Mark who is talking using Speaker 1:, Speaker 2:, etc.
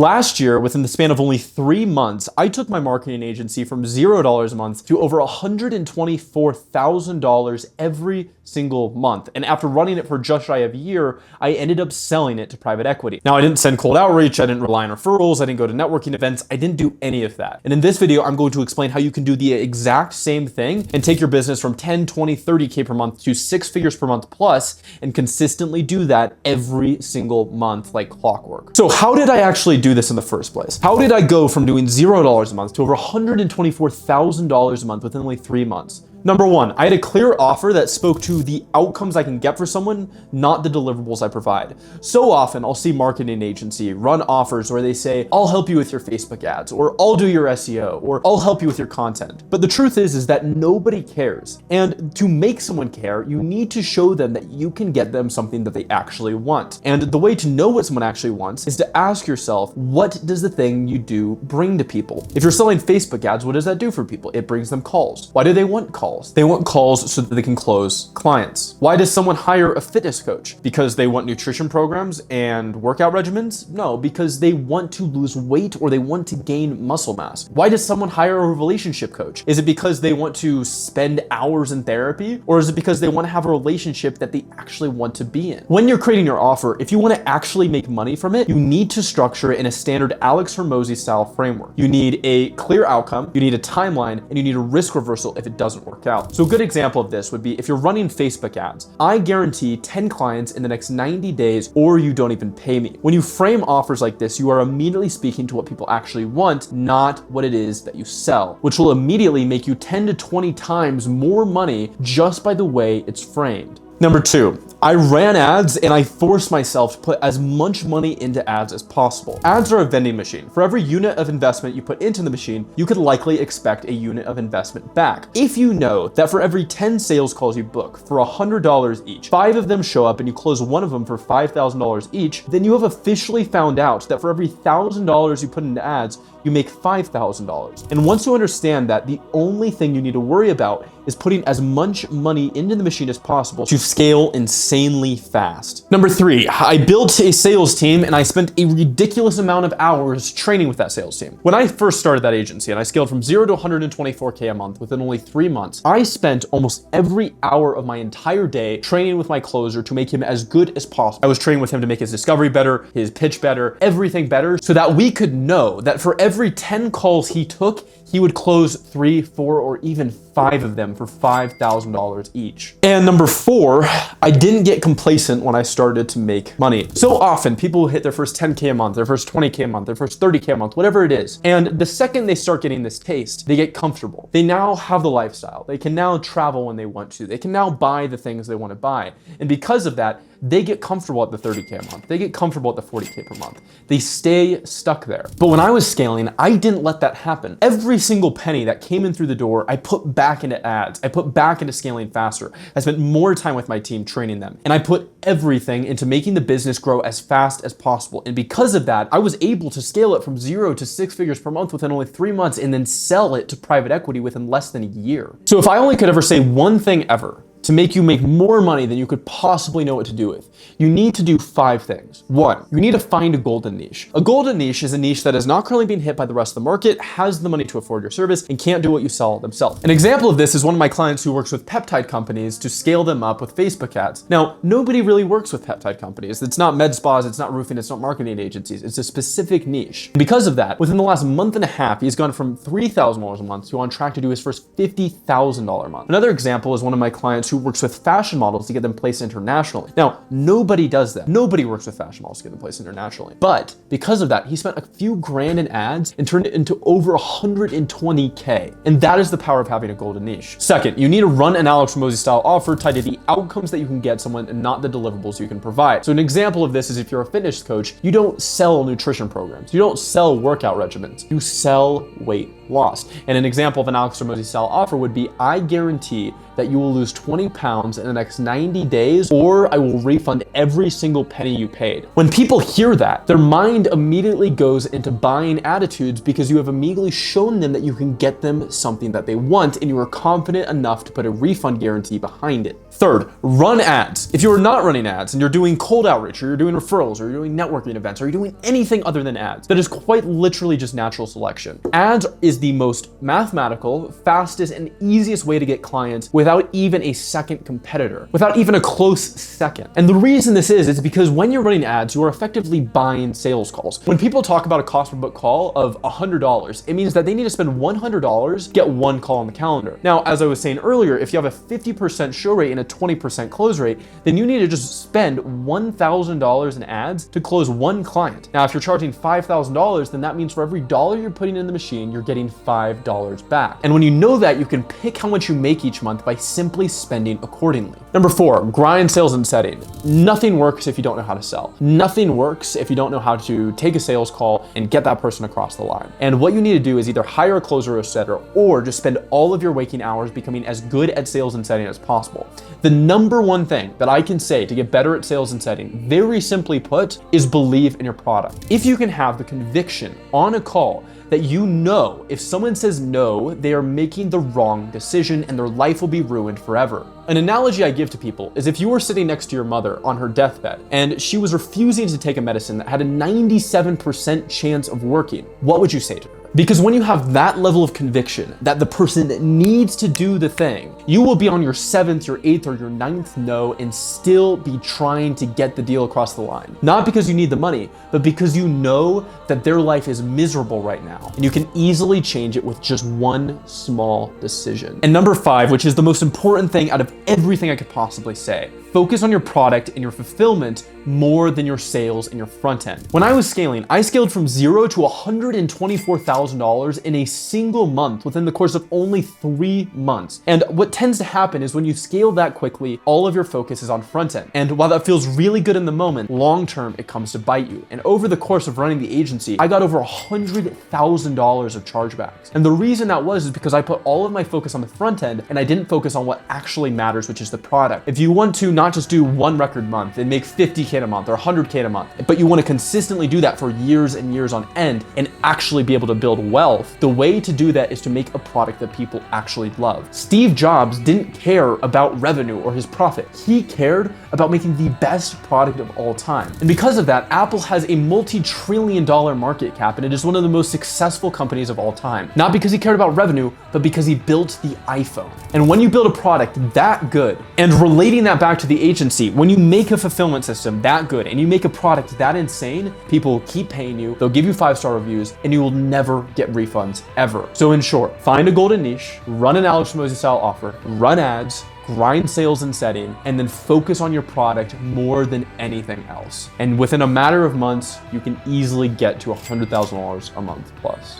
Speaker 1: Last year, within the span of only 3 months, I took my marketing agency from $0 a month to over $124,000 every single month. And after running it for just shy of a year, I ended up selling it to private equity. Now, I didn't send cold outreach, I didn't rely on referrals, I didn't go to networking events, I didn't do any of that. And in this video, I'm going to explain how you can do the exact same thing and take your business from 10, 20, 30K per month to 6 figures per month plus, and consistently do that every single month like clockwork. So how did I actually do this in the first place? How did I go from doing $0 a month to over $124,000 a month within only 3 months? Number one, I had a clear offer that spoke to the outcomes I can get for someone, not the deliverables I provide. So often I'll see marketing agency run offers where they say, I'll help you with your Facebook ads, or I'll do your SEO, or I'll help you with your content. But the truth is that nobody cares. And to make someone care, you need to show them that you can get them something that they actually want. And the way to know what someone actually wants is to ask yourself, what does the thing you do bring to people? If you're selling Facebook ads, what does that do for people? It brings them calls. Why do they want calls? They want calls so that they can close clients. Why does someone hire a fitness coach? Because they want nutrition programs and workout regimens? No, because they want to lose weight or they want to gain muscle mass. Why does someone hire a relationship coach? Is it because they want to spend hours in therapy? Or is it because they want to have a relationship that they actually want to be in? When you're creating your offer, if you want to actually make money from it, you need to structure it in a standard Alex Hormozi style framework. You need a clear outcome, you need a timeline, and you need a risk reversal if it doesn't work out. So a good example of this would be if you're running Facebook ads, I guarantee 10 clients in the next 90 days, or you don't even pay me. When you frame offers like this, you are immediately speaking to what people actually want, not what it is that you sell, which will immediately make you 10 to 20 times more money just by the way it's framed. Number two, I ran ads and I forced myself to put as much money into ads as possible. Ads are a vending machine. For every unit of investment you put into the machine, you could likely expect a unit of investment back. If you know that for every 10 sales calls you book for $100 each, 5 of them show up and you close one of them for $5,000 each, then you have officially found out that for every $1,000 you put into ads, you make $5,000. And once you understand that, the only thing you need to worry about is putting as much money into the machine as possible to scale insanely fast. Number three, I built a sales team and I spent a ridiculous amount of hours training with that sales team. When I first started that agency and I scaled from 0 to 124K a month within only 3 months, I spent almost every hour of my entire day training with my closer to make him as good as possible. I was training with him to make his discovery better, his pitch better, everything better, so that we could know that for every 10 calls he took, he would close 3, 4, or even 5 of them for $5,000 each. And number four, I didn't get complacent when I started to make money. So often people hit their first 10K a month, their first 20K a month, their first 30K a month, whatever it is. And the second they start getting this taste, they get comfortable. They now have the lifestyle. They can now travel when they want to. They can now buy the things they want to buy. And because of that, they get comfortable at the 30K a month. They get comfortable at the 40K per month. They stay stuck there. But when I was scaling, I didn't let that happen. Every single penny that came in through the door, I put back into ads. I put back into scaling faster. I spent more time with my team training them. And I put everything into making the business grow as fast as possible. And because of that, I was able to scale it from 0 to 6 figures per month within only 3 months and then sell it to private equity within less than a year. So if I only could ever say one thing ever to make you make more money than you could possibly know what to do with, you need to do 5 things. 1, you need to find a golden niche. A golden niche is a niche that is not currently being hit by the rest of the market, has the money to afford your service, and can't do what you sell themselves. An example of this is one of my clients who works with peptide companies to scale them up with Facebook ads. Now, nobody really works with peptide companies. It's not med spas, it's not roofing, it's not marketing agencies. It's a specific niche. And because of that, within the last month and a half, he's gone from $3,000 a month to on track to do his first $50,000 a month. Another example is one of my clients who works with fashion models to get them placed internationally. Now, nobody does that. Nobody works with fashion models to get them placed internationally. But because of that, he spent a few grand in ads and turned it into over 120K. And that is the power of having a golden niche. Second, you need to run an Alex Hormozi style offer tied to the outcomes that you can get someone and not the deliverables you can provide. So an example of this is if you're a fitness coach, you don't sell nutrition programs. You don't sell workout regimens. You sell weight loss. And an example of an Alex Hormozi style offer would be, I guarantee that you will lose 20 pounds in the next 90 days, or I will refund every single penny you paid. When people hear that, their mind immediately goes into buying attitudes because you have immediately shown them that you can get them something that they want, and you are confident enough to put a refund guarantee behind it. Third, run ads. If you are not running ads and you're doing cold outreach, or you're doing referrals, or you're doing networking events, or you're doing anything other than ads, that is quite literally just natural selection. Ads is the most mathematical, fastest, and easiest way to get clients without even a second competitor, without even a close second. And the reason this is because when you're running ads, you are effectively buying sales calls. When people talk about a cost per book call of $100, it means that they need to spend $100 to get one call on the calendar. Now, as I was saying earlier, if you have a 50% show rate and a 20% close rate, then you need to just spend $1,000 in ads to close one client. Now, if you're charging $5,000, then that means for every dollar you're putting in the machine, you're getting $5 back. And when you know that, you can pick how much you make each month by simply spending accordingly. Number 4, grind sales and setting. Nothing works if you don't know how to sell. Nothing works if you don't know how to take a sales call and get that person across the line. And what you need to do is either hire a closer or a setter, or just spend all of your waking hours becoming as good at sales and setting as possible. The number one thing that I can say to get better at sales and setting, very simply put, is believe in your product. If you can have the conviction on a call that you know if someone says no, they are making the wrong decision and their life will be ruined forever. An analogy I give to people is if you were sitting next to your mother on her deathbed and she was refusing to take a medicine that had a 97% chance of working, what would you say to her? Because when you have that level of conviction that the person needs to do the thing, you will be on your 7th, your 8th, or your 9th no and still be trying to get the deal across the line. Not because you need the money, but because you know that their life is miserable right now and you can easily change it with just one small decision. And number 5, which is the most important thing out of everything I could possibly say, focus on your product and your fulfillment more than your sales and your front end. When I was scaling, I scaled from $0 to $124,000 in a single month within the course of only 3 months. And what tends to happen is when you scale that quickly, all of your focus is on front end. And while that feels really good in the moment, long term, it comes to bite you. And over the course of running the agency, I got over $100,000 of chargebacks. And the reason that was is because I put all of my focus on the front end and I didn't focus on what actually matters, which is the product. If you want to not just do one record month and make 50K a month or 100K a month, but you want to consistently do that for years and years on end and actually be able to build wealth, the way to do that is to make a product that people actually love. Steve Jobs didn't care about revenue or his profit. He cared about making the best product of all time. And because of that, Apple has a multi-trillion-dollar market cap and it is one of the most successful companies of all time. Not because he cared about revenue, but because he built the iPhone. And when you build a product that good, and relating that back to the agency, when you make a fulfillment system that good and you make a product that insane, people will keep paying you, they'll give you 5-star reviews, and you will never get refunds ever. So in short, find a golden niche, run an Alex Hormozi style offer, run ads, grind sales and setting, and then focus on your product more than anything else. And within a matter of months, you can easily get to $100,000 a month plus.